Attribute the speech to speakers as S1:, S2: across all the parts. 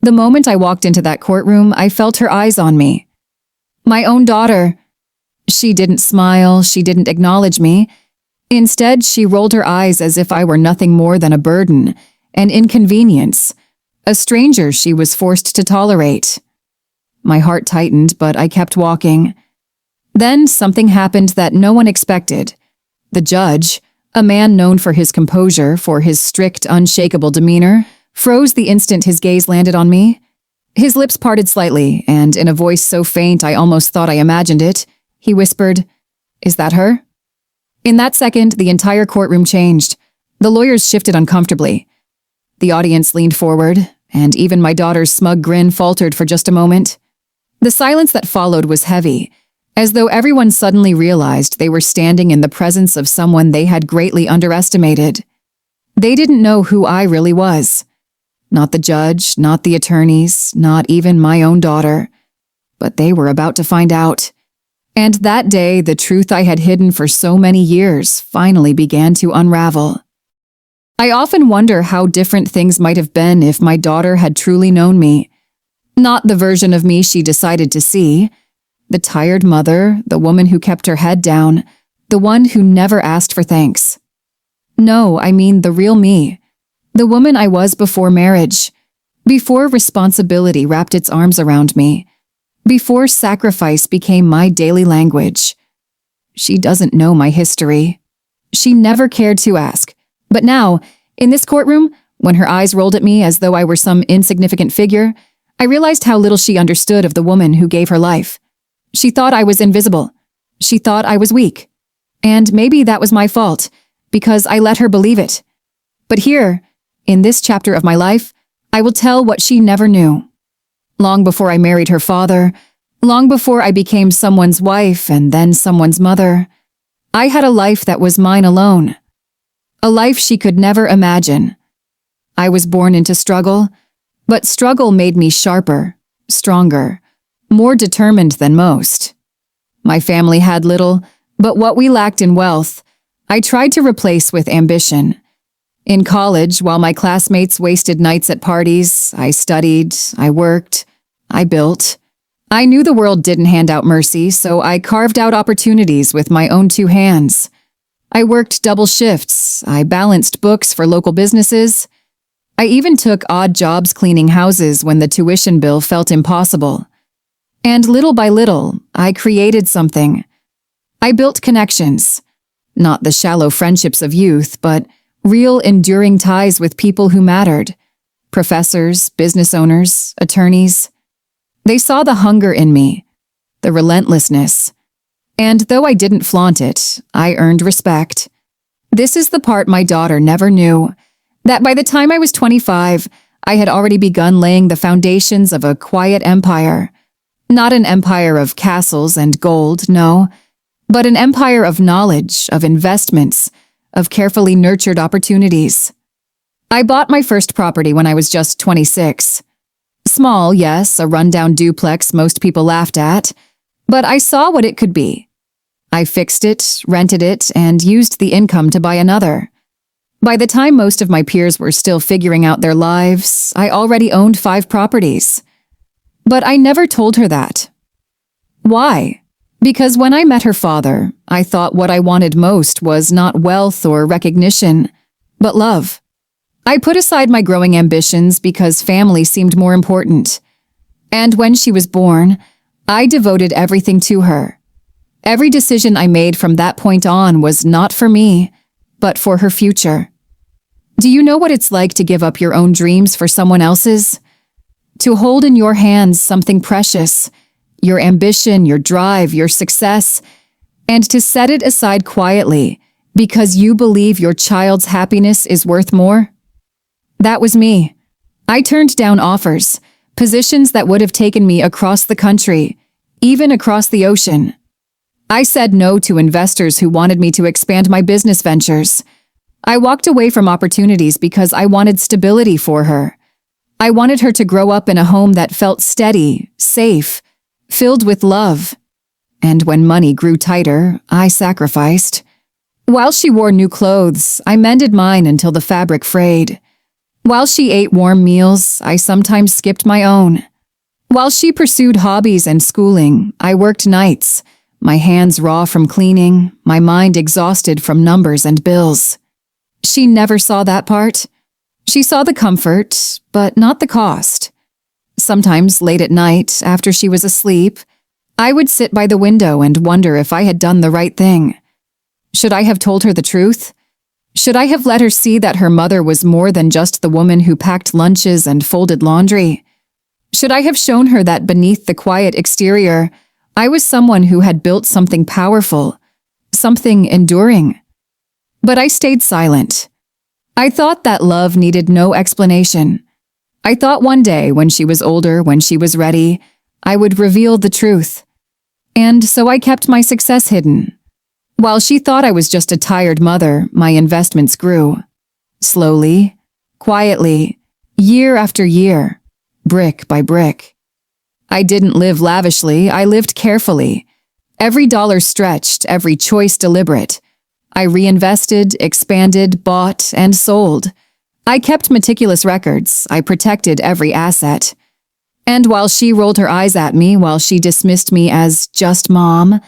S1: The moment I walked into that courtroom, I felt her eyes on me. My own daughter. She didn't smile, she didn't acknowledge me. Instead, she rolled her eyes as if I were nothing more than a burden, an inconvenience, a stranger she was forced to tolerate. My heart tightened, but I kept walking. Then something happened that no one expected. The judge, a man known for his composure, for his strict, unshakable demeanor, froze the instant his gaze landed on me. His lips parted slightly, and in a voice so faint I almost thought I imagined it, he whispered, "Is that her?" In that second, the entire courtroom changed. The lawyers shifted uncomfortably. The audience leaned forward, and even my daughter's smug grin faltered for just a moment. The silence that followed was heavy, as though everyone suddenly realized they were standing in the presence of someone they had greatly underestimated. They didn't know who I really was. Not the judge, not the attorneys, not even my own daughter. But they were about to find out. And that day, the truth I had hidden for so many years finally began to unravel. I often wonder how different things might have been if my daughter had truly known me. Not the version of me she decided to see. The tired mother, the woman who kept her head down, the one who never asked for thanks. No, I mean the real me. The woman I was before marriage. Before responsibility wrapped its arms around me. Before sacrifice became my daily language. She doesn't know my history. She never cared to ask. But now, in this courtroom, when her eyes rolled at me as though I were some insignificant figure, I realized how little she understood of the woman who gave her life. She thought I was invisible. She thought I was weak. And maybe that was my fault, because I let her believe it. But here, in this chapter of my life, I will tell what she never knew. Long before I married her father, long before I became someone's wife and then someone's mother, I had a life that was mine alone. A life she could never imagine. I was born into struggle, but struggle made me sharper, stronger, more determined than most. My family had little, but what we lacked in wealth, I tried to replace with ambition. In college, while my classmates wasted nights at parties, I studied, I worked, I built. I knew the world didn't hand out mercy, so I carved out opportunities with my own two hands. I worked double shifts, I balanced books for local businesses. I even took odd jobs cleaning houses when the tuition bill felt impossible. And little by little, I created something. I built connections. Not the shallow friendships of youth, but real enduring ties with people who mattered. Professors, business owners, attorneys. They saw the hunger in me, the relentlessness. And though I didn't flaunt it, I earned respect. This is the part my daughter never knew, that by the time I was 25, I had already begun laying the foundations of a quiet empire. Not an empire of castles and gold, no, but an empire of knowledge, of investments, of carefully nurtured opportunities. I bought my first property when I was just 26. Small, yes, a rundown duplex most people laughed at, but I saw what it could be. I fixed it, rented it, and used the income to buy another. By the time most of my peers were still figuring out their lives, I already owned 5 properties. But I never told her that. Why? Because when I met her father, I thought what I wanted most was not wealth or recognition, but love. I put aside my growing ambitions because family seemed more important. And when she was born, I devoted everything to her. Every decision I made from that point on was not for me, but for her future. Do you know what it's like to give up your own dreams for someone else's? To hold in your hands something precious, your ambition, your drive, your success, and to set it aside quietly because you believe your child's happiness is worth more? That was me. I turned down offers, positions that would have taken me across the country, even across the ocean. I said no to investors who wanted me to expand my business ventures. I walked away from opportunities because I wanted stability for her. I wanted her to grow up in a home that felt steady, safe, filled with love. And when money grew tighter, I sacrificed. While she wore new clothes, I mended mine until the fabric frayed. While she ate warm meals, I sometimes skipped my own. While she pursued hobbies and schooling, I worked nights, my hands raw from cleaning, my mind exhausted from numbers and bills. She never saw that part. She saw the comfort, but not the cost. Sometimes late at night, after she was asleep, I would sit by the window and wonder if I had done the right thing. Should I have told her the truth? Should I have let her see that her mother was more than just the woman who packed lunches and folded laundry? Should I have shown her that beneath the quiet exterior, I was someone who had built something powerful, something enduring? But I stayed silent. I thought that love needed no explanation. I thought one day, when she was older, when she was ready, I would reveal the truth. And so I kept my success hidden. While she thought I was just a tired mother, my investments grew. Slowly, quietly, year after year, brick by brick. I didn't live lavishly, I lived carefully. Every dollar stretched, every choice deliberate. I reinvested, expanded, bought, and sold. I kept meticulous records, I protected every asset. And while she rolled her eyes at me, while she dismissed me as just mom,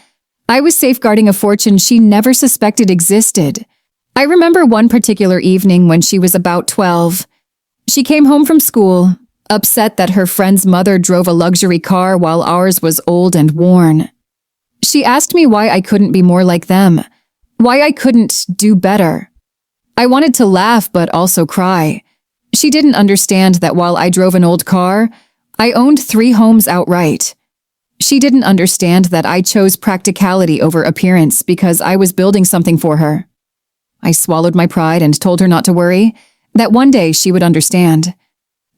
S1: I was safeguarding a fortune she never suspected existed. I remember one particular evening when she was about 12. She came home from school, upset that her friend's mother drove a luxury car while ours was old and worn. She asked me why I couldn't be more like them, why I couldn't do better. I wanted to laugh but also cry. She didn't understand that while I drove an old car, I owned 3 homes outright. She didn't understand that I chose practicality over appearance because I was building something for her. I swallowed my pride and told her not to worry, that one day she would understand.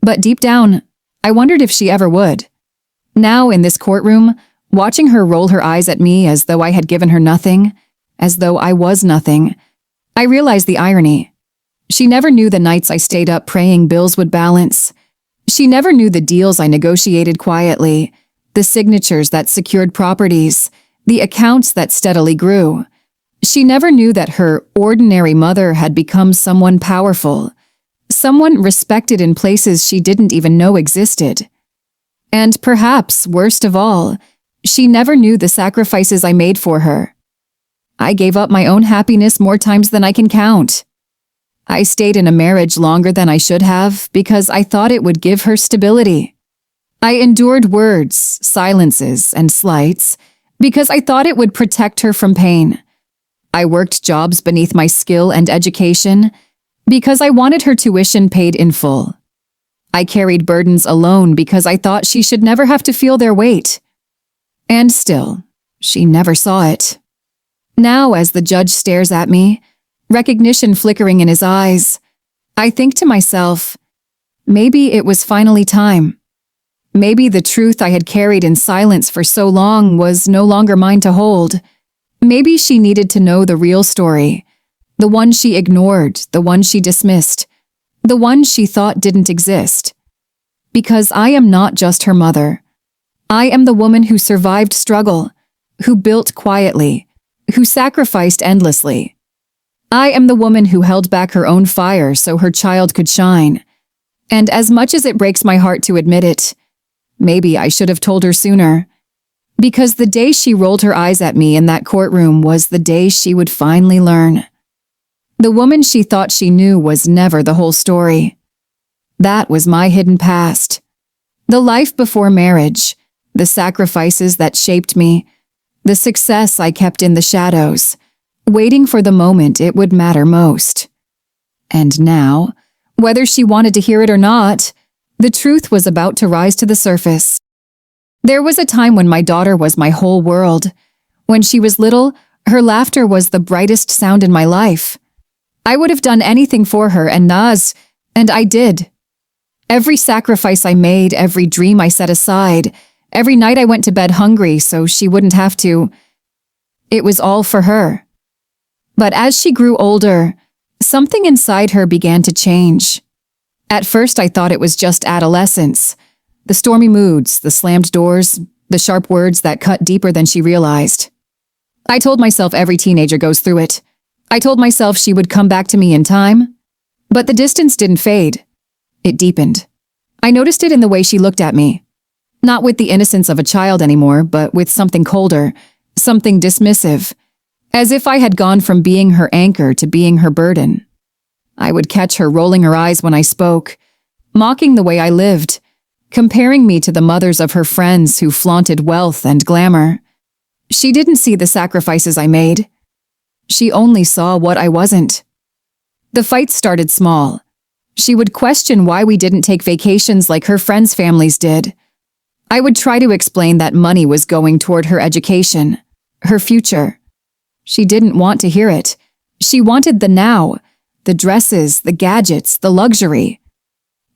S1: But deep down, I wondered if she ever would. Now in this courtroom, watching her roll her eyes at me as though I had given her nothing, as though I was nothing, I realized the irony. She never knew the nights I stayed up praying bills would balance. She never knew the deals I negotiated quietly, the signatures that secured properties, the accounts that steadily grew. She never knew that her ordinary mother had become someone powerful, someone respected in places she didn't even know existed. And perhaps, worst of all, she never knew the sacrifices I made for her. I gave up my own happiness more times than I can count. I stayed in a marriage longer than I should have because I thought it would give her stability. I endured words, silences, and slights because I thought it would protect her from pain. I worked jobs beneath my skill and education because I wanted her tuition paid in full. I carried burdens alone because I thought she should never have to feel their weight. And still, she never saw it. Now, as the judge stares at me, recognition flickering in his eyes, I think to myself, maybe it was finally time. Maybe the truth I had carried in silence for so long was no longer mine to hold. Maybe she needed to know the real story, the one she ignored, the one she dismissed, the one she thought didn't exist. Because I am not just her mother. I am the woman who survived struggle, who built quietly, who sacrificed endlessly. I am the woman who held back her own fire so her child could shine. And as much as it breaks my heart to admit it, maybe I should have told her sooner. Because the day she rolled her eyes at me in that courtroom was the day she would finally learn. The woman she thought she knew was never the whole story. That was my hidden past. The life before marriage, the sacrifices that shaped me, the success I kept in the shadows, waiting for the moment it would matter most. And now, whether she wanted to hear it or not, the truth was about to rise to the surface. There was a time when my daughter was my whole world. When she was little, her laughter was the brightest sound in my life. I would have done anything for her and Naz, and I did. Every sacrifice I made, every dream I set aside, every night I went to bed hungry so she wouldn't have to. It was all for her. But as she grew older, something inside her began to change. At first I thought it was just adolescence. The stormy moods, the slammed doors, the sharp words that cut deeper than she realized. I told myself every teenager goes through it. I told myself she would come back to me in time. But the distance didn't fade. It deepened. I noticed it in the way she looked at me. Not with the innocence of a child anymore, but with something colder, something dismissive, as if I had gone from being her anchor to being her burden. I would catch her rolling her eyes when I spoke, mocking the way I lived, comparing me to the mothers of her friends who flaunted wealth and glamour. She didn't see the sacrifices I made. She only saw what I wasn't. The fights started small. She would question why we didn't take vacations like her friends' families did. I would try to explain that money was going toward her education, her future. She didn't want to hear it. She wanted the now, the dresses, the gadgets, the luxury.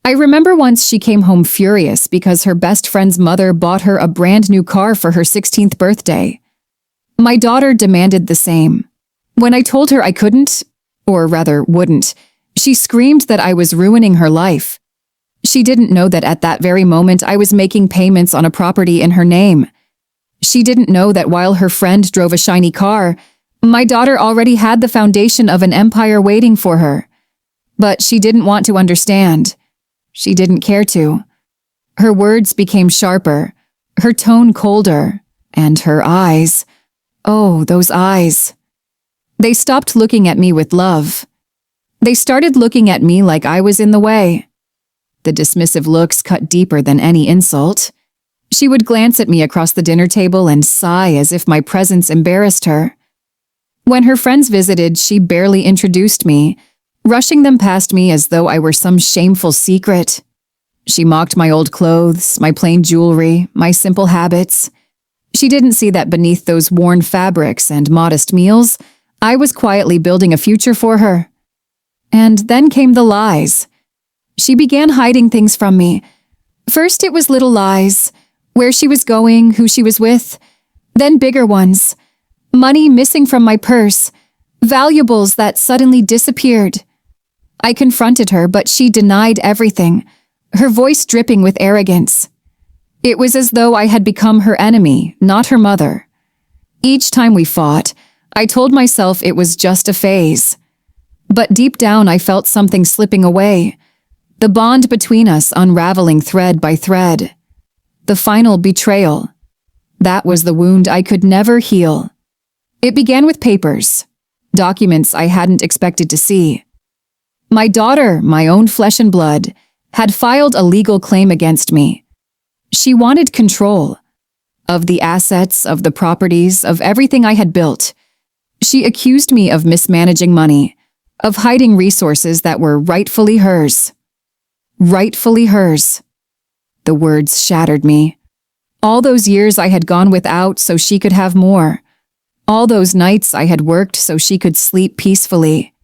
S1: I remember once she came home furious because her best friend's mother bought her a brand new car for her 16th birthday. My daughter demanded the same. When I told her I couldn't, or rather wouldn't, she screamed that I was ruining her life. She didn't know that at that very moment I was making payments on a property in her name. She didn't know that while her friend drove a shiny car, my daughter already had the foundation of an empire waiting for her. But she didn't want to understand. She didn't care to. Her words became sharper, her tone colder, and her eyes. Oh, those eyes. They stopped looking at me with love. They started looking at me like I was in the way. The dismissive looks cut deeper than any insult. She would glance at me across the dinner table and sigh as if my presence embarrassed her. When her friends visited, she barely introduced me, rushing them past me as though I were some shameful secret. She mocked my old clothes, my plain jewelry, my simple habits. She didn't see that beneath those worn fabrics and modest meals, I was quietly building a future for her. And then came the lies. She began hiding things from me. First it was little lies, where she was going, who she was with, then bigger ones. Money missing from my purse, valuables that suddenly disappeared. I confronted her, but she denied everything, her voice dripping with arrogance. It was as though I had become her enemy, not her mother. Each time we fought, I told myself it was just a phase. But deep down I felt something slipping away, the bond between us unraveling thread by thread. The final betrayal. That was the wound I could never heal. It began with papers, documents I hadn't expected to see. My daughter, my own flesh and blood, had filed a legal claim against me. She wanted control of the assets, of the properties, of everything I had built. She accused me of mismanaging money, of hiding resources that were rightfully hers. Rightfully hers. The words shattered me. All those years I had gone without so she could have more. All those nights I had worked so she could sleep peacefully.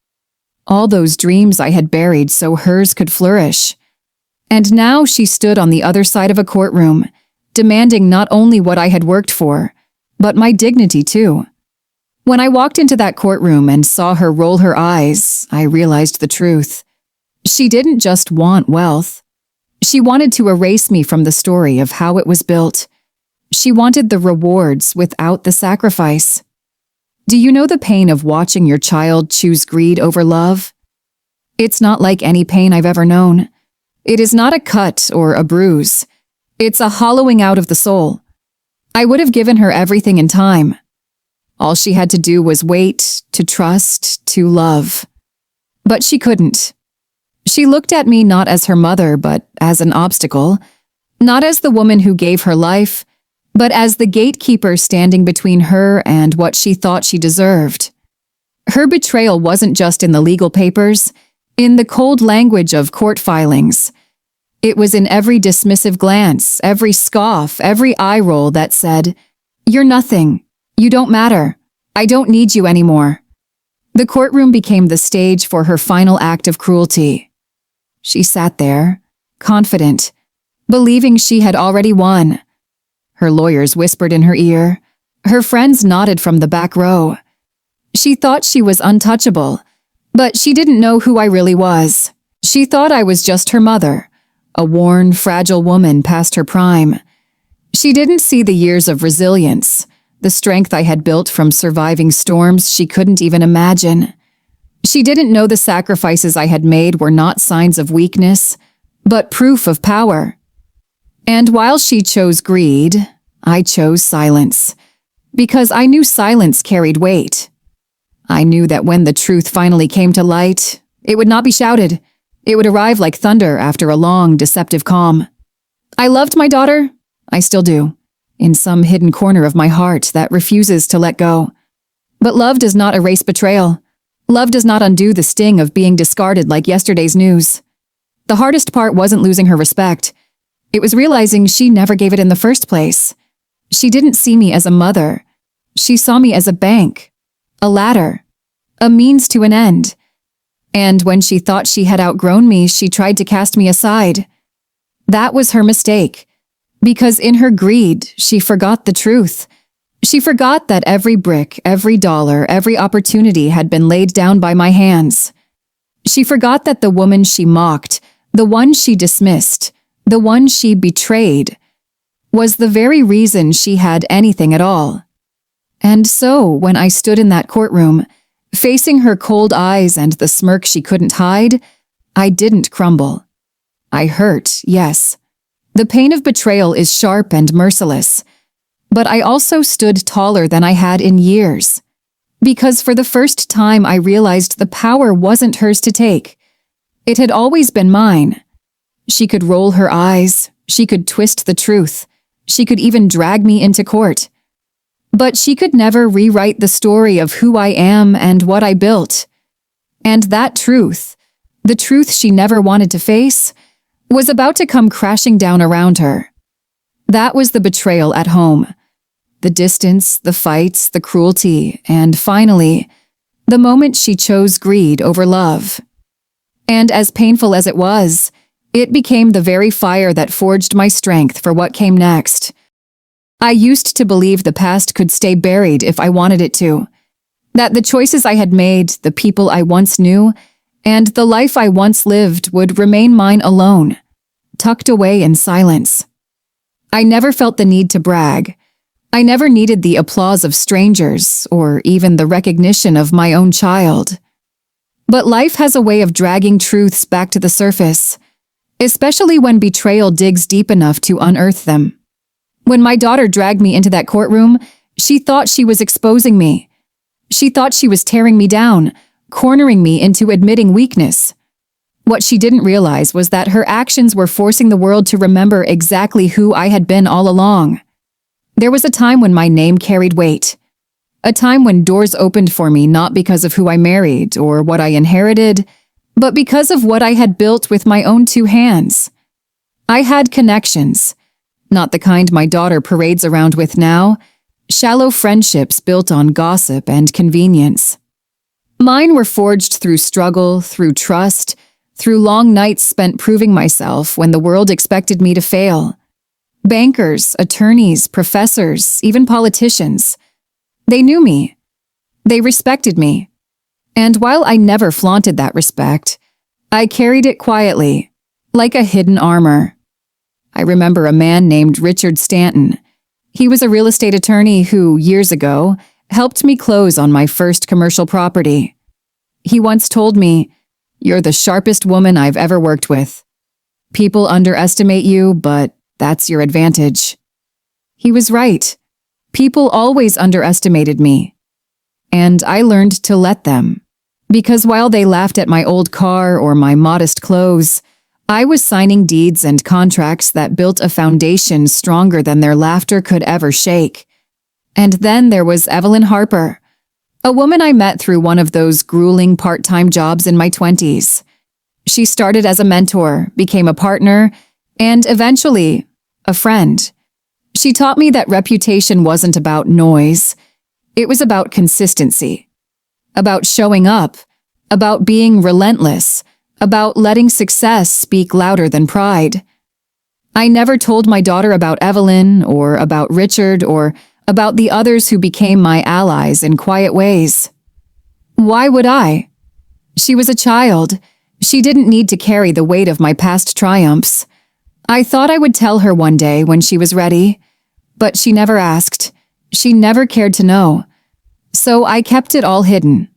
S1: All those dreams I had buried so hers could flourish. And now she stood on the other side of a courtroom, demanding not only what I had worked for, but my dignity too. When I walked into that courtroom and saw her roll her eyes, I realized the truth. She didn't just want wealth. She wanted to erase me from the story of how it was built. She wanted the rewards without the sacrifice. Do you know the pain of watching your child choose greed over love? It's not like any pain I've ever known. It is not a cut or a bruise. It's a hollowing out of the soul. I would have given her everything in time. All she had to do was wait, to trust, to love. But she couldn't. She looked at me not as her mother, but as an obstacle, not as the woman who gave her life, but as the gatekeeper standing between her and what she thought she deserved. Her betrayal wasn't just in the legal papers, in the cold language of court filings. It was in every dismissive glance, every scoff, every eye roll that said, "You're nothing. You don't matter. I don't need you anymore." The courtroom became the stage for her final act of cruelty. She sat there, confident, believing she had already won. Her lawyers whispered in her ear. Her friends nodded from the back row. She thought she was untouchable, but she didn't know who I really was. She thought I was just her mother, a worn, fragile woman past her prime. She didn't see the years of resilience, the strength I had built from surviving storms she couldn't even imagine. She didn't know the sacrifices I had made were not signs of weakness, but proof of power. And while she chose greed, I chose silence, because I knew silence carried weight. I knew that when the truth finally came to light, it would not be shouted. It would arrive like thunder after a long, deceptive calm. I loved my daughter. I still do, in some hidden corner of my heart that refuses to let go. But love does not erase betrayal. Love does not undo the sting of being discarded like yesterday's news. The hardest part wasn't losing her respect. It was realizing she never gave it in the first place. She didn't see me as a mother. She saw me as a bank, a ladder, a means to an end. And when she thought she had outgrown me, she tried to cast me aside. That was her mistake, because in her greed, she forgot the truth. She forgot that every brick, every dollar, every opportunity had been laid down by my hands. She forgot that the woman she mocked, the one she dismissed, the one she betrayed, was the very reason she had anything at all. And so, when I stood in that courtroom, facing her cold eyes and the smirk she couldn't hide, I didn't crumble. I hurt, yes. The pain of betrayal is sharp and merciless. But I also stood taller than I had in years. Because for the first time I realized the power wasn't hers to take. It had always been mine. She could roll her eyes, she could twist the truth, she could even drag me into court. But she could never rewrite the story of who I am and what I built. And that truth, the truth she never wanted to face, was about to come crashing down around her. That was the betrayal at home. The distance, the fights, the cruelty, and finally, the moment she chose greed over love. And as painful as it was, it became the very fire that forged my strength for what came next. I used to believe the past could stay buried if I wanted it to. That the choices I had made, the people I once knew, and the life I once lived would remain mine alone, tucked away in silence. I never felt the need to brag. I never needed the applause of strangers or even the recognition of my own child. But life has a way of dragging truths back to the surface, especially when betrayal digs deep enough to unearth them. When my daughter dragged me into that courtroom, she thought she was exposing me. She thought she was tearing me down, cornering me into admitting weakness. What she didn't realize was that her actions were forcing the world to remember exactly who I had been all along. There was a time when my name carried weight. A time when doors opened for me not because of who I married or what I inherited, but because of what I had built with my own two hands. I had connections, not the kind my daughter parades around with now, shallow friendships built on gossip and convenience. Mine were forged through struggle, through trust, through long nights spent proving myself when the world expected me to fail. Bankers, attorneys, professors, even politicians. They knew me. They respected me. And while I never flaunted that respect, I carried it quietly, like a hidden armor. I remember a man named Richard Stanton. He was a real estate attorney who, years ago, helped me close on my first commercial property. He once told me, "You're the sharpest woman I've ever worked with. People underestimate you, but that's your advantage." He was right. People always underestimated me. And I learned to let them. Because while they laughed at my old car or my modest clothes, I was signing deeds and contracts that built a foundation stronger than their laughter could ever shake. And then there was Evelyn Harper, a woman I met through one of those grueling part-time jobs in my 20s. She started as a mentor, became a partner, and eventually, a friend. She taught me that reputation wasn't about noise. It was about consistency, about showing up, about being relentless, about letting success speak louder than pride. I never told my daughter about Evelyn or about Richard or about the others who became my allies in quiet ways. Why would I? She was a child. She didn't need to carry the weight of my past triumphs. I thought I would tell her one day when she was ready, but she never asked. She never cared to know. So I kept it all hidden.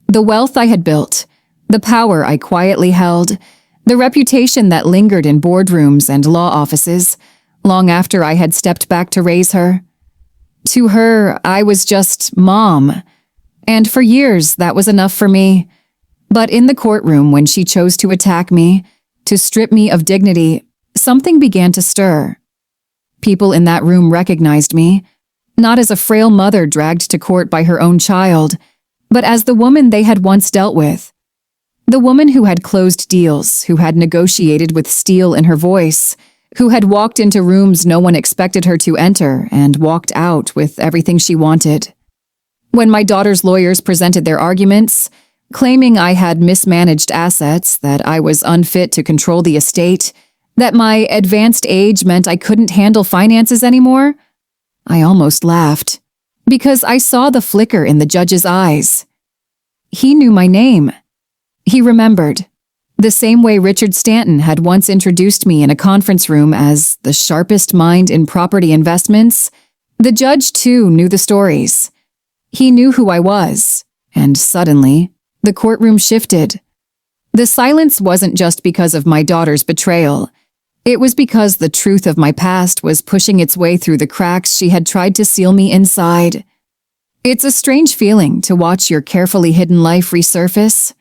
S1: The wealth I had built, the power I quietly held, The reputation that lingered in boardrooms and law offices, long after I had stepped back to raise her. To her, I was just mom. And for years, that was enough for me. But in the courtroom, when she chose to attack me, to strip me of dignity, something began to stir. People in that room recognized me, not as a frail mother dragged to court by her own child, but as the woman they had once dealt with. The woman who had closed deals, who had negotiated with steel in her voice, who had walked into rooms no one expected her to enter and walked out with everything she wanted. When my daughter's lawyers presented their arguments, claiming I had mismanaged assets, that I was unfit to control the estate, that my advanced age meant I couldn't handle finances anymore, I almost laughed, because I saw the flicker in the judge's eyes. He knew my name. He remembered, the same way Richard Stanton had once introduced me in a conference room as the sharpest mind in property investments. The judge, too, knew the stories. He knew who I was, and suddenly, the courtroom shifted. The silence wasn't just because of my daughter's betrayal. It was because the truth of my past was pushing its way through the cracks she had tried to seal me inside. It's a strange feeling to watch your carefully hidden life resurface.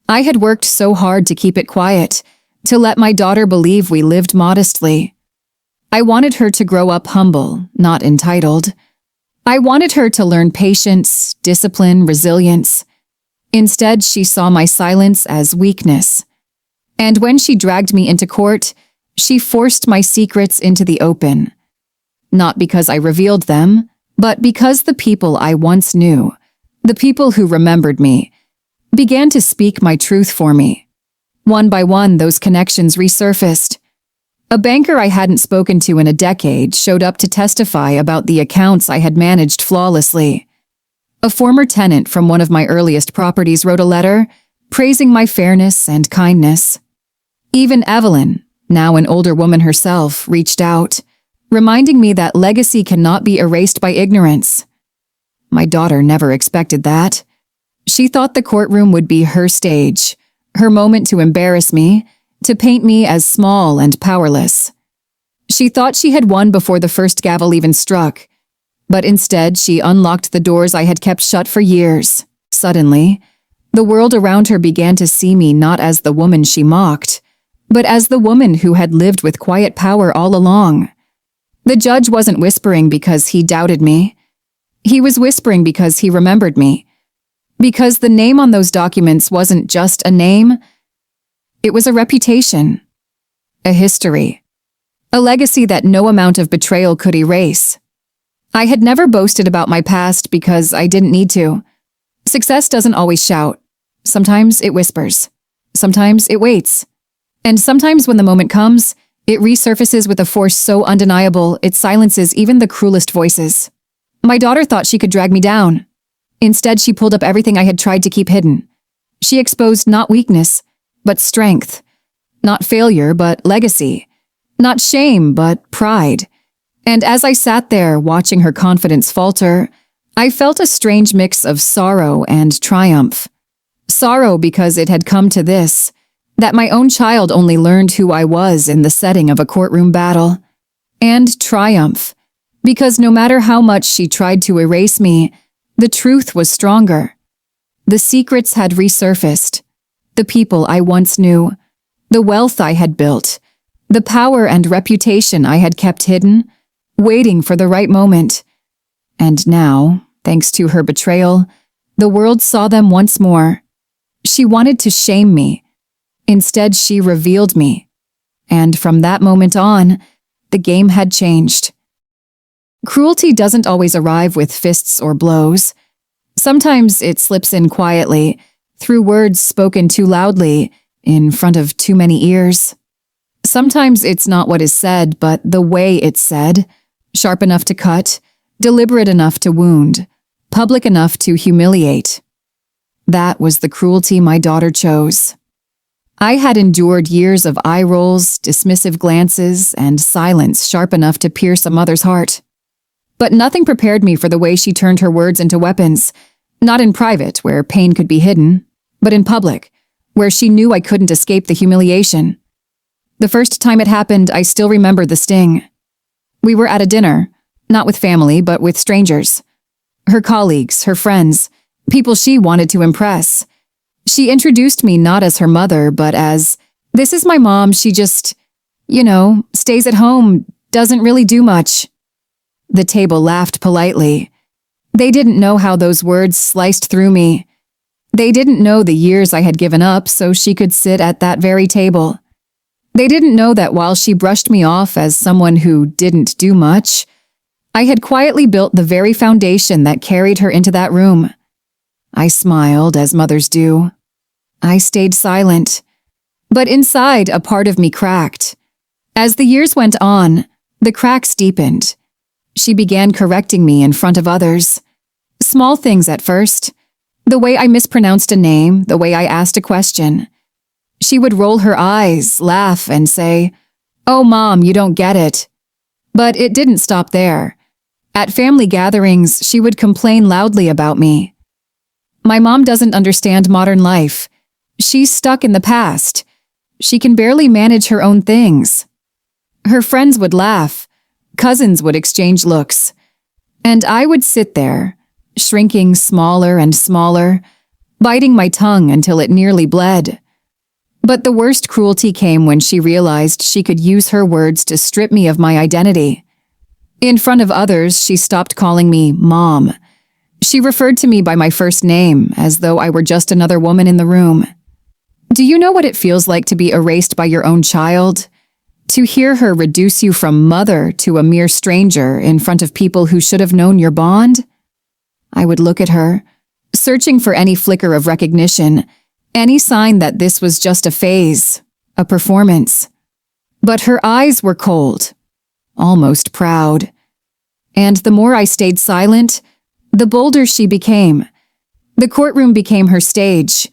S1: I had worked so hard to keep it quiet, to let my daughter believe we lived modestly. I wanted her to grow up humble, not entitled. I wanted her to learn patience, discipline, resilience. Instead, she saw my silence as weakness. And when she dragged me into court, she forced my secrets into the open. Not because I revealed them, but because the people I once knew, the people who remembered me, began to speak my truth for me. One by one, those connections resurfaced. A banker I hadn't spoken to in a decade showed up to testify about the accounts I had managed flawlessly. A former tenant from one of my earliest properties wrote a letter, praising my fairness and kindness. Even Evelyn, now an older woman herself, reached out, reminding me that legacy cannot be erased by ignorance. My daughter never expected that. She thought the courtroom would be her stage, her moment to embarrass me, to paint me as small and powerless. She thought she had won before the first gavel even struck, but instead she unlocked the doors I had kept shut for years. Suddenly, the world around her began to see me not as the woman she mocked, but as the woman who had lived with quiet power all along. The judge wasn't whispering because he doubted me. He was whispering because he remembered me. Because the name on those documents wasn't just a name, it was a reputation, a history, a legacy that no amount of betrayal could erase. I had never boasted about my past because I didn't need to. Success doesn't always shout. Sometimes it whispers. Sometimes it waits. And sometimes when the moment comes, it resurfaces with a force so undeniable it silences even the cruelest voices. My daughter thought she could drag me down. Instead, she pulled up everything I had tried to keep hidden. She exposed not weakness, but strength. Not failure, but legacy. Not shame, but pride. And as I sat there watching her confidence falter, I felt a strange mix of sorrow and triumph. Sorrow because it had come to this, that my own child only learned who I was in the setting of a courtroom battle. And triumph, because no matter how much she tried to erase me, the truth was stronger. The secrets had resurfaced. The people I once knew, the wealth I had built, the power and reputation I had kept hidden, waiting for the right moment. And now, thanks to her betrayal, the world saw them once more. She wanted to shame me. Instead, she revealed me. And from that moment on, the game had changed. Cruelty doesn't always arrive with fists or blows. Sometimes it slips in quietly, through words spoken too loudly, in front of too many ears. Sometimes it's not what is said, but the way it's said, sharp enough to cut, deliberate enough to wound, public enough to humiliate. That was the cruelty my daughter chose. I had endured years of eye rolls, dismissive glances, and silence sharp enough to pierce a mother's heart. But nothing prepared me for the way she turned her words into weapons, not in private, where pain could be hidden, but in public, where she knew I couldn't escape the humiliation. The first time it happened, I still remember the sting. We were at a dinner, not with family, but with strangers. Her colleagues, her friends, people she wanted to impress. She introduced me not as her mother, but as, "This is my mom, she just, stays at home, doesn't really do much." The table laughed politely. They didn't know how those words sliced through me. They didn't know the years I had given up so she could sit at that very table. They didn't know that while she brushed me off as someone who didn't do much, I had quietly built the very foundation that carried her into that room. I smiled, as mothers do. I stayed silent. But inside, a part of me cracked. As the years went on, the cracks deepened. She began correcting me in front of others. Small things at first. The way I mispronounced a name, the way I asked a question. She would roll her eyes, laugh, and say, "Oh, Mom, you don't get it." But it didn't stop there. At family gatherings, she would complain loudly about me. "My mom doesn't understand modern life. She's stuck in the past. She can barely manage her own things." Her friends would laugh. Cousins would exchange looks. And I would sit there, shrinking smaller and smaller, biting my tongue until it nearly bled. But the worst cruelty came when she realized she could use her words to strip me of my identity. In front of others, she stopped calling me Mom. She referred to me by my first name, as though I were just another woman in the room. Do you know what it feels like to be erased by your own child? To hear her reduce you from mother to a mere stranger in front of people who should have known your bond? I would look at her, searching for any flicker of recognition, any sign that this was just a phase, a performance. But her eyes were cold, almost proud. And the more I stayed silent, the bolder she became. The courtroom became her stage.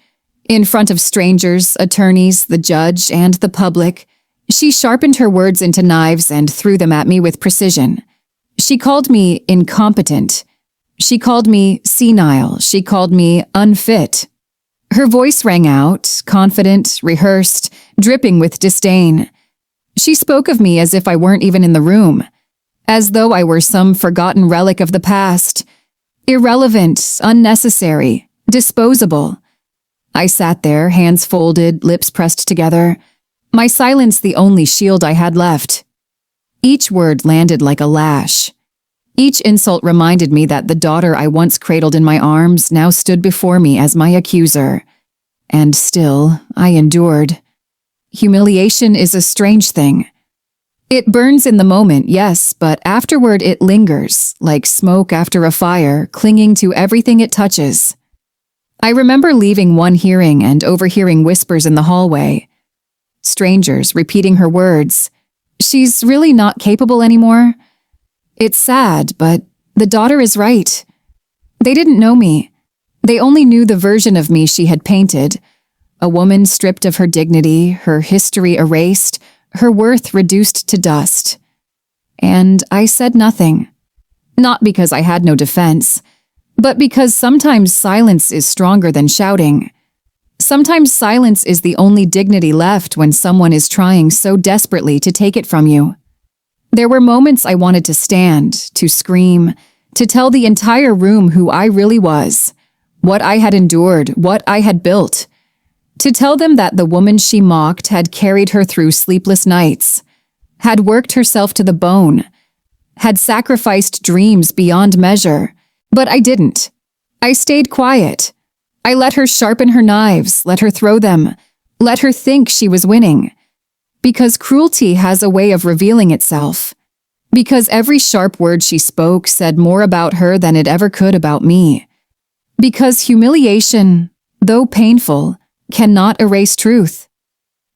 S1: In front of strangers, attorneys, the judge, and the public, she sharpened her words into knives and threw them at me with precision. She called me incompetent. She called me senile. She called me unfit. Her voice rang out, confident, rehearsed, dripping with disdain. She spoke of me as if I weren't even in the room, as though I were some forgotten relic of the past, irrelevant, unnecessary, disposable. I sat there, hands folded, lips pressed together, my silence the only shield I had left. Each word landed like a lash. Each insult reminded me that the daughter I once cradled in my arms now stood before me as my accuser. And still, I endured. Humiliation is a strange thing. It burns in the moment, yes, but afterward it lingers, like smoke after a fire, clinging to everything it touches. I remember leaving one hearing and overhearing whispers in the hallway. Strangers repeating her words. She's really not capable anymore. It's sad, but the daughter is right. They didn't know me. They only knew the version of me she had painted. A woman stripped of her dignity, her history erased, her worth reduced to dust. And I said nothing. Not because I had no defense, but because sometimes silence is stronger than shouting. Sometimes silence is the only dignity left when someone is trying so desperately to take it from you. There were moments I wanted to stand, to scream, to tell the entire room who I really was, what I had endured, what I had built. To tell them that the woman she mocked had carried her through sleepless nights, had worked herself to the bone, had sacrificed dreams beyond measure. But I didn't. I stayed quiet. I let her sharpen her knives, let her throw them, let her think she was winning. Because cruelty has a way of revealing itself. Because every sharp word she spoke said more about her than it ever could about me. Because humiliation, though painful, cannot erase truth.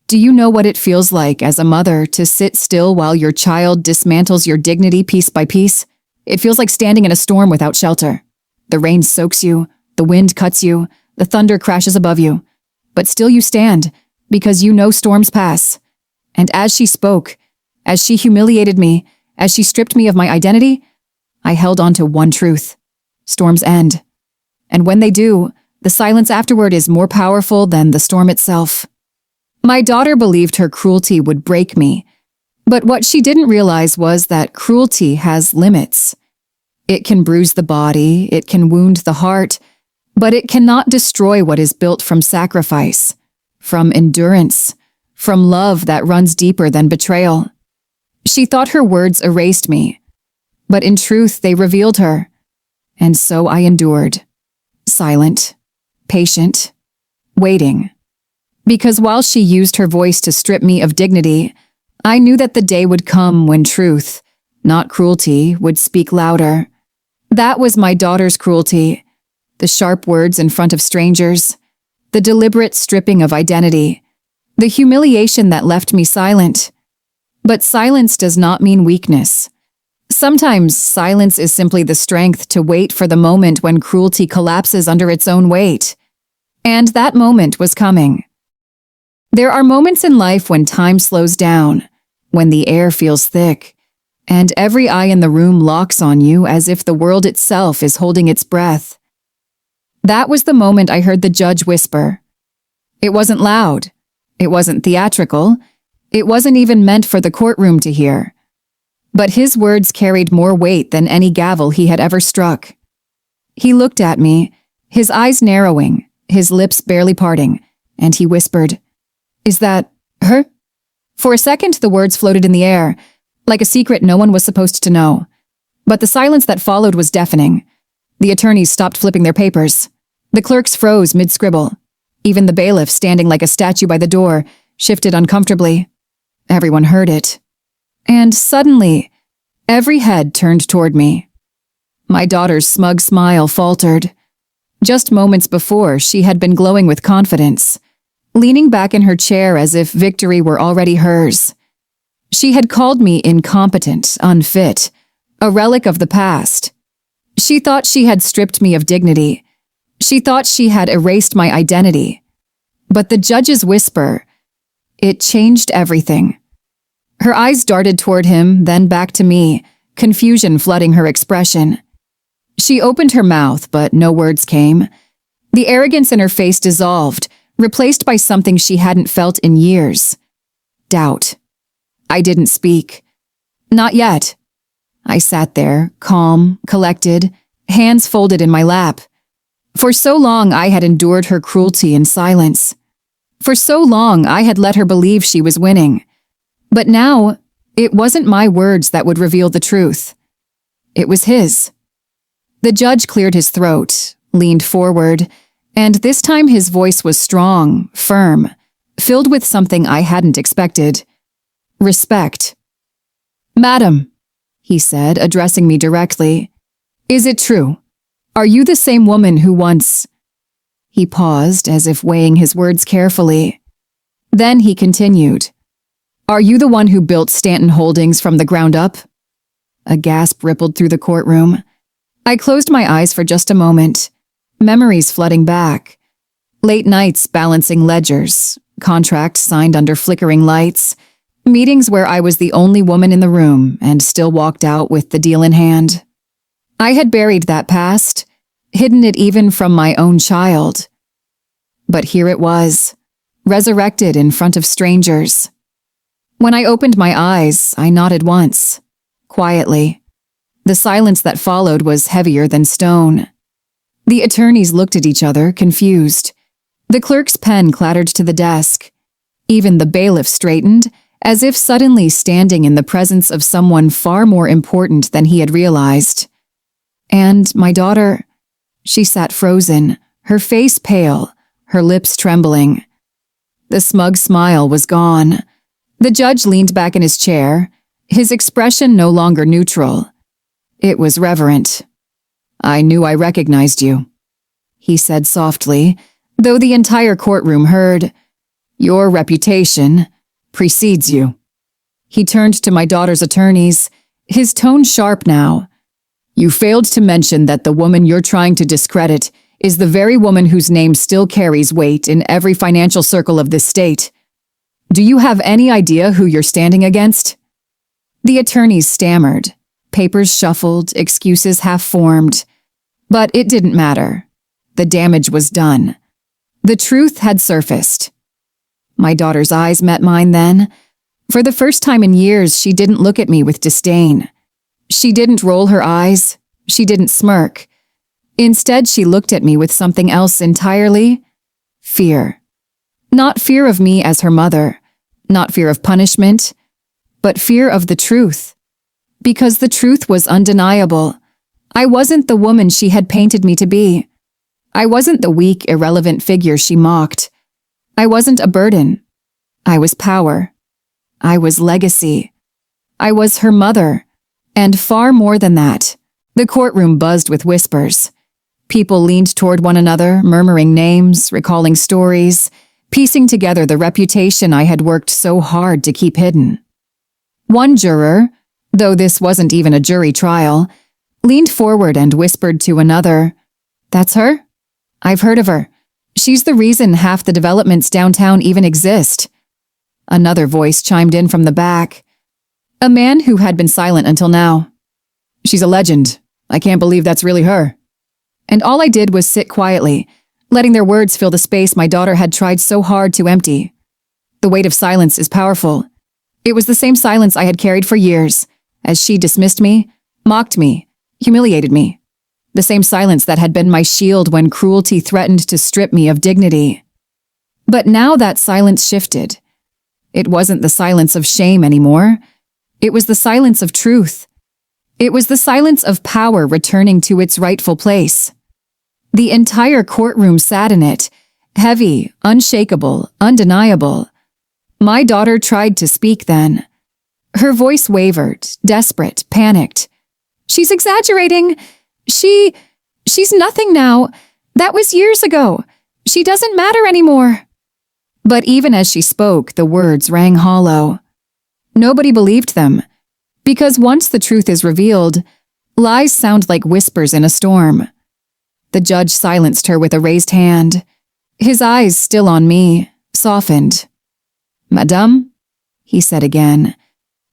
S1: Do you know what it feels like as a mother to sit still while your child dismantles your dignity piece by piece? It feels like standing in a storm without shelter. The rain soaks you, the wind cuts you, the thunder crashes above you. But still you stand, because you know storms pass. And as she spoke, as she humiliated me, as she stripped me of my identity, I held on to one truth. Storms end. And when they do, The silence afterward is more powerful than the storm itself. My daughter believed her cruelty would break me, but what she didn't realize was that cruelty has limits. It can bruise the body, it can wound the heart, but it cannot destroy what is built from sacrifice, from endurance, from love that runs deeper than betrayal. She thought her words erased me, but in truth they revealed her. And so I endured, silent, patient, waiting. Because while she used her voice to strip me of dignity, I knew that the day would come when truth, not cruelty, would speak louder. That was my daughter's cruelty, the sharp words in front of strangers, the deliberate stripping of identity, the humiliation that left me silent. But silence does not mean weakness. Sometimes silence is simply the strength to wait for the moment when cruelty collapses under its own weight. And that moment was coming. There are moments in life when time slows down, when the air feels thick, and every eye in the room locks on you as if the world itself is holding its breath. That was the moment I heard the judge whisper. It wasn't loud. It wasn't theatrical. It wasn't even meant for the courtroom to hear. But his words carried more weight than any gavel he had ever struck. He looked at me, his eyes narrowing, his lips barely parting, and he whispered, "Is that her?" For a second, the words floated in the air, like a secret no one was supposed to know. But the silence that followed was deafening. The attorneys stopped flipping their papers. The clerks froze mid-scribble. Even the bailiff, standing like a statue by the door, shifted uncomfortably. Everyone heard it. And suddenly, every head turned toward me. My daughter's smug smile faltered. Just moments before, she had been glowing with confidence, leaning back in her chair as if victory were already hers. She had called me incompetent, unfit, a relic of the past. She thought she had stripped me of dignity. She thought she had erased my identity. But the judge's whisper, it changed everything. Her eyes darted toward him, then back to me, confusion flooding her expression. She opened her mouth, but no words came. The arrogance in her face dissolved, replaced by something she hadn't felt in years. Doubt. I didn't speak. Not yet. I sat there, calm, collected, hands folded in my lap. For so long I had endured her cruelty in silence. For so long I had let her believe she was winning. But now, it wasn't my words that would reveal the truth. It was his. The judge cleared his throat, leaned forward, and this time his voice was strong, firm, filled with something I hadn't expected. Respect. "Madam," he said, addressing me directly, "is it true? Are you the same woman who once—" He paused, as if weighing his words carefully. Then he continued, "Are you the one who built Stanton Holdings from the ground up?" A gasp rippled through the courtroom. I closed my eyes for just a moment, memories flooding back. Late nights balancing ledgers, contracts signed under flickering lights, meetings where I was the only woman in the room and still walked out with the deal in hand. I had buried that past, hidden it even from my own child. But here it was, resurrected in front of strangers. When I opened my eyes, I nodded once, quietly. The silence that followed was heavier than stone. The attorneys looked at each other, confused. The clerk's pen clattered to the desk. Even the bailiff straightened, as if suddenly standing in the presence of someone far more important than he had realized. And my daughter, she sat frozen, her face pale, her lips trembling. The smug smile was gone. The judge leaned back in his chair, his expression no longer neutral. It was reverent. "I knew I recognized you," he said softly, though the entire courtroom heard. "Your reputation precedes you." He turned to my daughter's attorneys, his tone sharp now. "You failed to mention that the woman you're trying to discredit is the very woman whose name still carries weight in every financial circle of this state. Do you have any idea who you're standing against?" The attorneys stammered. Papers shuffled, excuses half-formed. But it didn't matter. The damage was done. The truth had surfaced. My daughter's eyes met mine then. For the first time in years, she didn't look at me with disdain. She didn't roll her eyes. She didn't smirk. Instead, she looked at me with something else entirely: fear. Not fear of me as her mother, not fear of punishment, but fear of the truth. Because the truth was undeniable. I wasn't the woman she had painted me to be. I wasn't the weak, irrelevant figure she mocked. I wasn't a burden. I was power. I was legacy. I was her mother. And far more than that. The courtroom buzzed with whispers. People leaned toward one another, murmuring names, recalling stories, piecing together the reputation I had worked so hard to keep hidden. One juror, though this wasn't even a jury trial, leaned forward and whispered to another, "That's her? I've heard of her. She's the reason half the developments downtown even exist." Another voice chimed in from the back, a man who had been silent until now. "She's a legend. I can't believe that's really her." And all I did was sit quietly, letting their words fill the space my daughter had tried so hard to empty. The weight of silence is powerful. It was the same silence I had carried for years, as she dismissed me, mocked me, humiliated me. The same silence that had been my shield when cruelty threatened to strip me of dignity. But now that silence shifted. It wasn't the silence of shame anymore. It was the silence of truth. It was the silence of power returning to its rightful place. The entire courtroom sat in it, heavy, unshakable, undeniable. My daughter tried to speak then. Her voice wavered, desperate, panicked. "She's exaggerating. She's nothing now. That was years ago. She doesn't matter anymore." But even as she spoke, the words rang hollow. Nobody believed them. Because once the truth is revealed, lies sound like whispers in a storm. The judge silenced her with a raised hand. His eyes, still on me, softened. "Madame," he said again,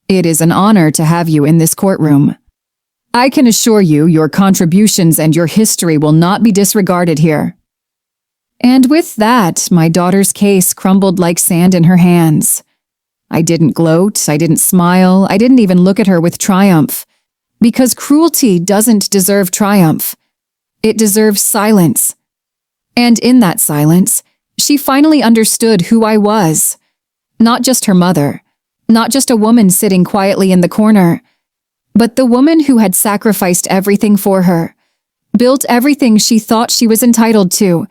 S1: "it is an honor to have you in this courtroom. I can assure you your contributions and your history will not be disregarded here." And with that, my daughter's case crumbled like sand in her hands. I didn't gloat, I didn't smile, I didn't even look at her with triumph. Because cruelty doesn't deserve triumph. It deserves silence. And in that silence, she finally understood who I was. Not just her mother, not just a woman sitting quietly in the corner, but the woman who had sacrificed everything for her, built everything she thought she was entitled to,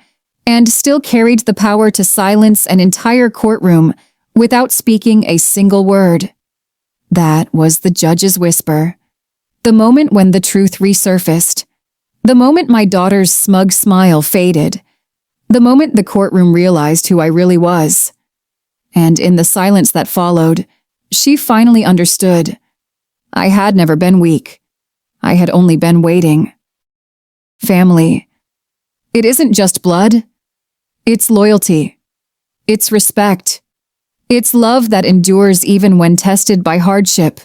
S1: and still carried the power to silence an entire courtroom without speaking a single word. That was the judge's whisper. The moment when the truth resurfaced. The moment my daughter's smug smile faded. The moment the courtroom realized who I really was. And in the silence that followed, she finally understood. I had never been weak. I had only been waiting. Family. It isn't just blood. It's loyalty. It's respect. It's love that endures even when tested by hardship.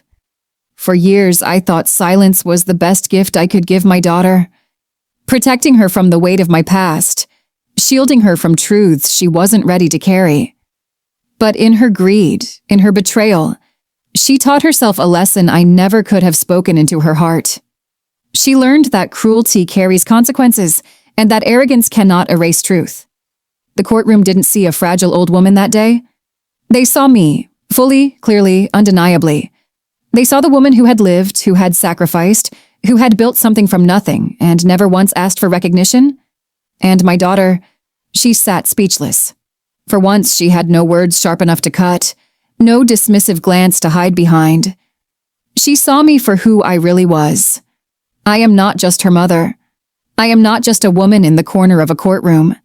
S1: For years, I thought silence was the best gift I could give my daughter, protecting her from the weight of my past, shielding her from truths she wasn't ready to carry. But in her greed, in her betrayal, she taught herself a lesson I never could have spoken into her heart. She learned that cruelty carries consequences and that arrogance cannot erase truth. The courtroom didn't see a fragile old woman that day. They saw me, fully, clearly, undeniably. They saw the woman who had lived, who had sacrificed, who had built something from nothing and never once asked for recognition. And my daughter, she sat speechless. For once, she had no words sharp enough to cut, no dismissive glance to hide behind. She saw me for who I really was. I am not just her mother. I am not just a woman in the corner of a courtroom.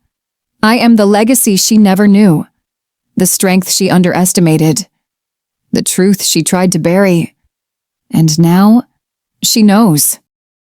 S1: I am the legacy she never knew. The strength she underestimated, the truth she tried to bury. And now, she knows.